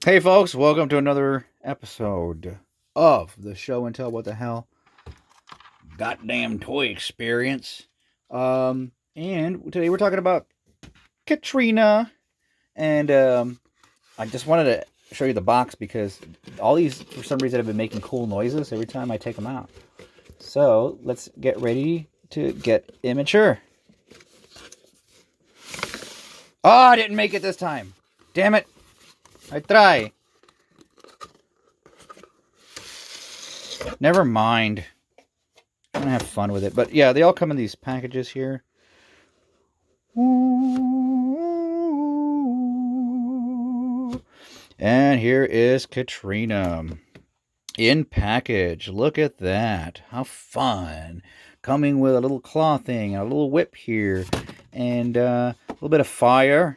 Hey folks, welcome to another episode of the show and tell what the hell goddamn toy experience. And today we're talking about Kittrina, and I just wanted to show you the box because all these for some reason have been making cool noises every time I take them out. So let's get ready to get immature. Oh, I didn't make it this time. Damn it. I try. Never mind. I'm gonna have fun with it. But yeah, they all come in these packages here. And here is Kittrina in package. Look at that. How fun. Coming with a little claw thing, a little whip here, and a little bit of fire.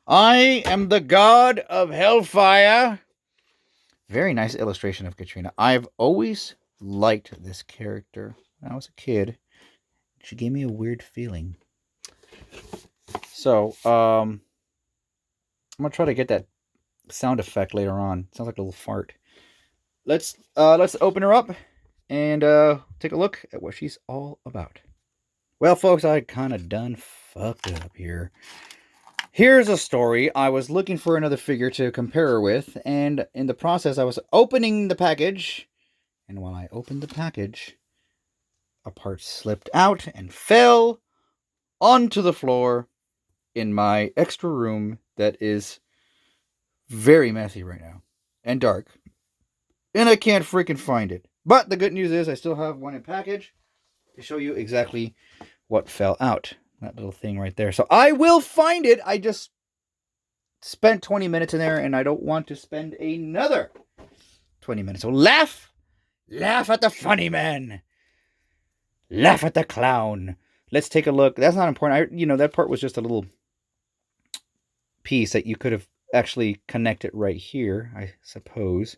I am the god of hellfire. Very nice illustration of Kittrina. I've always liked this character. When I was a kid, she gave me a weird feeling. So, I'm gonna try to get that sound effect later on. Sounds like a little fart. Let's open her up and take a look at what she's all about. Well, folks, I kind of done fucked up here. Here's a story. I was looking for another figure to compare her with, and in the process, I was opening the package, and while I opened the package, a part slipped out and fell onto the floor in my extra room that is very messy right now, and dark, and I can't freaking find it. But the good news is I still have one in package to show you exactly what fell out. That little thing right there. So I will find it. I just spent 20 minutes in there, and I don't want to spend another 20 minutes. So laugh at the funny man. Laugh at the clown. Let's take a look. That's not important. That part was just a little piece that you could have actually connected right here, I suppose.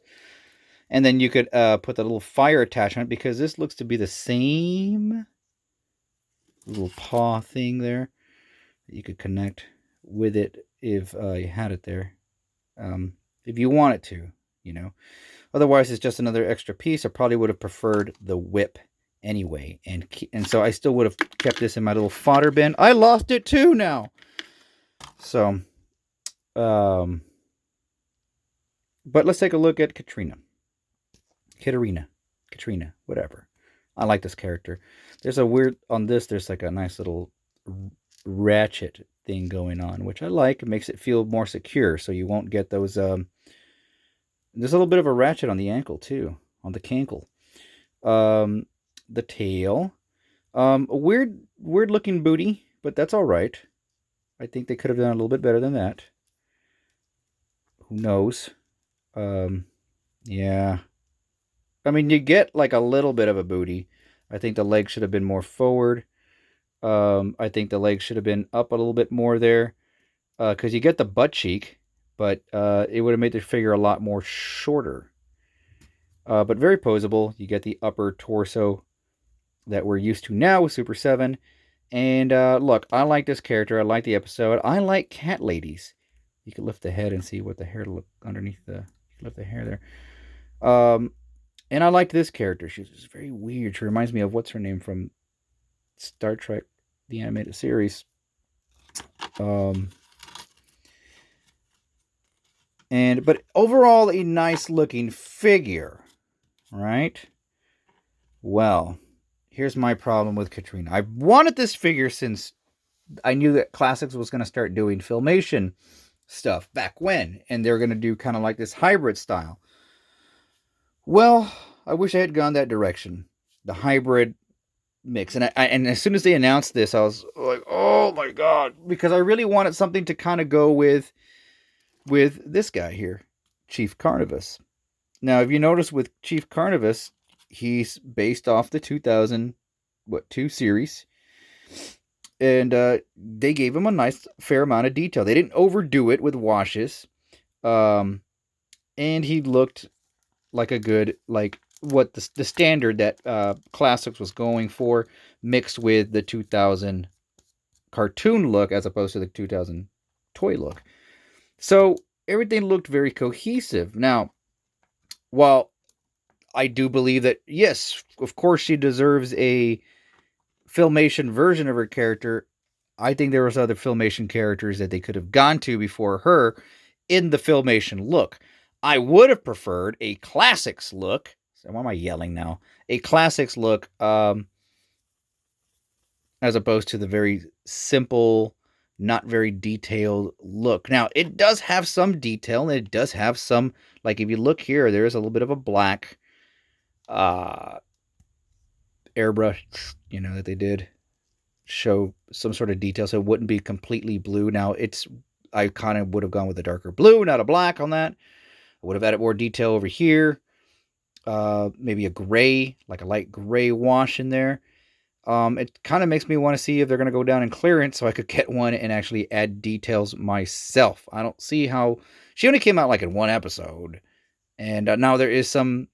And then you could put the little fire attachment, because this looks to be the same little paw thing there that you could connect with it if you had it there, if you want it to, otherwise it's just another extra piece. I probably would have preferred the whip anyway, and so I still would have kept this in my little fodder bin. I lost it too now. So but let's take a look at Kittrina, whatever. I like this character. There's a weird, on this, there's like a nice little ratchet thing going on, which I like. It makes it feel more secure, so you won't get those, there's a little bit of a ratchet on the ankle, too, on the cankle. The tail. A weird looking booty, but that's all right. I think they could have done a little bit better than that. Who knows? Yeah. I mean, you get like a little bit of a booty. I think the leg should have been more forward. I think the leg should have been up a little bit more there. Because you get the butt cheek, but it would have made the figure a lot more shorter. But very posable. You get the upper torso that we're used to now with Super 7. And look, I like this character. I like the episode. I like cat ladies. You can lift the head and see what the hair look underneath the... You can lift the hair there. And I liked this character. She's very weird. She reminds me of what's her name from Star Trek, the animated series. But overall, a nice looking figure, right? Well, here's my problem with Kittrina. I wanted this figure since I knew that Classics was going to start doing Filmation stuff back when, and they're going to do kind of like this hybrid style. Well, I wish I had gone that direction, the hybrid mix. And and as soon as they announced this, I was like, oh my god, because I really wanted something to kind of go with this guy here, Chief Carnivus. Now, if you notice with Chief Carnivus, he's based off the 2002 series. And they gave him a nice fair amount of detail. They didn't overdo it with washes. And he looked like a good, like what the standard that Classics was going for, mixed with the 2000 cartoon look as opposed to the 2000 toy look. So everything looked very cohesive. Now, while I do believe that, yes, of course, she deserves a Filmation version of her character, I think there was other Filmation characters that they could have gone to before her in the Filmation look. I would have preferred a classics look. So why am I yelling now? A classics look, as opposed to the very simple, not very detailed look. Now, it does have some detail, and it does have some, like if you look here, there is a little bit of a black uh, airbrush, that they did show some sort of detail, so it wouldn't be completely blue. Now, I kind of would have gone with a darker blue, not a black on that. I would have added more detail over here. Maybe a gray, like a light gray wash in there. It kind of makes me want to see if they're going to go down in clearance so I could get one and actually add details myself. I don't see how... She only came out like in one episode. And now there is some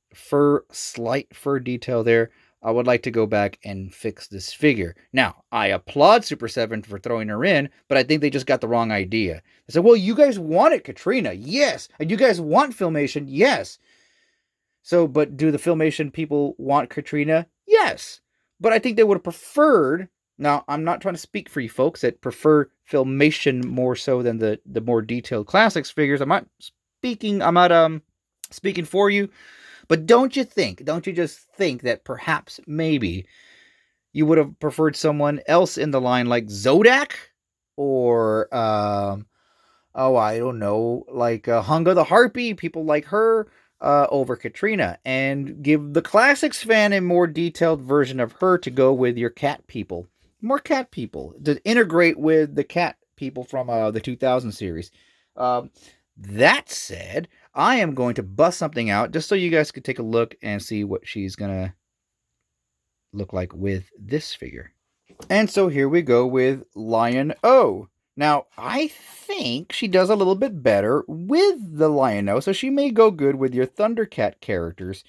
slight fur detail there. I would like to go back and fix this figure. Now, I applaud Super 7 for throwing her in, but I think they just got the wrong idea. They said, well, you guys wanted Kittrina, yes. And you guys want Filmation, yes. So, but do the Filmation people want Kittrina? Yes. But I think they would have preferred... Now, I'm not trying to speak for you folks that prefer Filmation more so than the more detailed classics figures. I'm not speaking for you. But don't you just think that perhaps maybe you would have preferred someone else in the line like Zodak or I don't know, like Hunga the Harpy, people like her, over Kittrina, and give the classics fan a more detailed version of her to go with your cat people. More cat people to integrate with the cat people from the 2000 series. That said, I am going to bust something out just so you guys can take a look and see what she's going to look like with this figure. And so here we go with Lion O. Now, I think she does a little bit better with the Lion O, so she may go good with your Thundercat characters.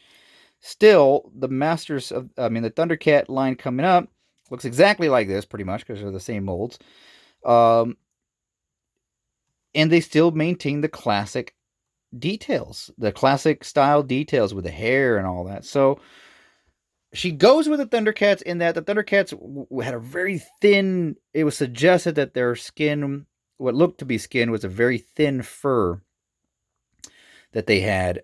Still, the Thundercat line coming up looks exactly like this, pretty much, because they're the same molds. And they still maintain the classic details, the classic style details with the hair and all that. So she goes with the Thundercats in that the Thundercats had a very thin... It was suggested that their skin, what looked to be skin, was a very thin fur that they had.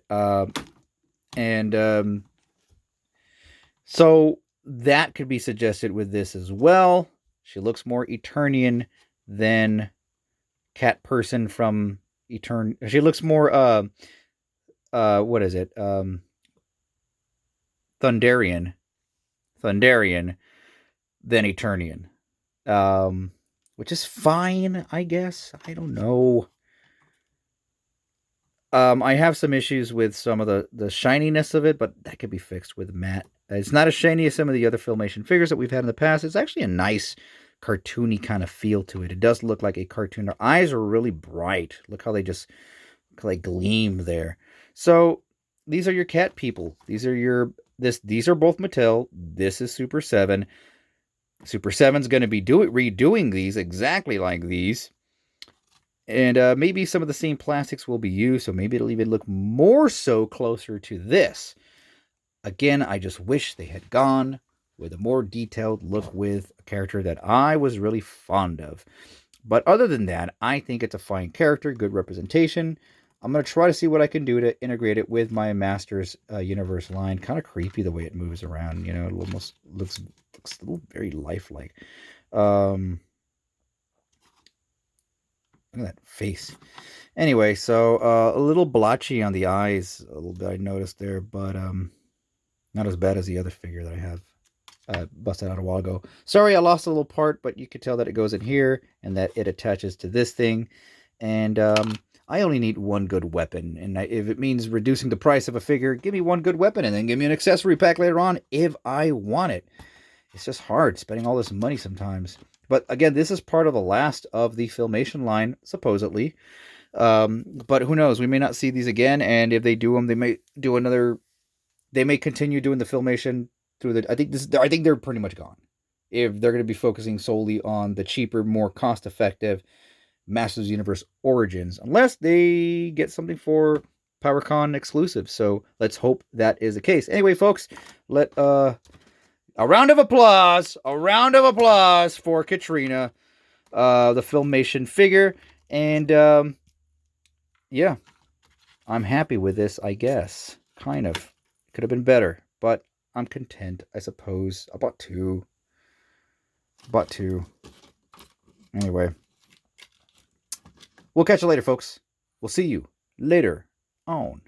So that could be suggested with this as well. She looks more Eternian than cat person from She looks more what is it? Thunderian than Eternian. Which is fine, I guess. I don't know. I have some issues with some of the shininess of it, but that could be fixed with matte. It's not as shiny as some of the other Filmation figures that we've had in the past. It's actually a nice cartoony kind of feel to it. It does look like a cartoon. Their eyes are really bright. Look how they just gleam there. So these are your cat people. These are both Mattel. This is Super 7. Super 7's going to be redoing these exactly like these. And maybe some of the same plastics will be used, so maybe it'll even look more so closer to this. Again, I just wish they had gone with a more detailed look with a character that I was really fond of. But other than that, I think it's a fine character, good representation. I'm going to try to see what I can do to integrate it with my Masters Universe line. Kind of creepy the way it moves around. It almost looks very lifelike. Look at that face. Anyway, so a little blotchy on the eyes, a little bit I noticed there, but not as bad as the other figure that I have busted out a while ago. Sorry, I lost a little part, but you could tell that it goes in here and that it attaches to this thing. And I only need one good weapon. And if it means reducing the price of a figure, give me one good weapon and then give me an accessory pack later on if I want it. It's just hard spending all this money sometimes. But again, this is part of the last of the Filmation line, supposedly. But who knows? We may not see these again. And if they do them, they may do another... They may continue doing the Filmation through the... I think they're pretty much gone. If they're going to be focusing solely on the cheaper, more cost-effective Masters of the Universe Origins, unless they get something for PowerCon exclusive. So let's hope that is the case. Anyway, folks, let a round of applause for Kittrina, the Filmation figure, and yeah, I'm happy with this, I guess. Kind of. Could have been better, but I'm content, I suppose. I bought two. Anyway, we'll catch you later, folks. We'll see you later on.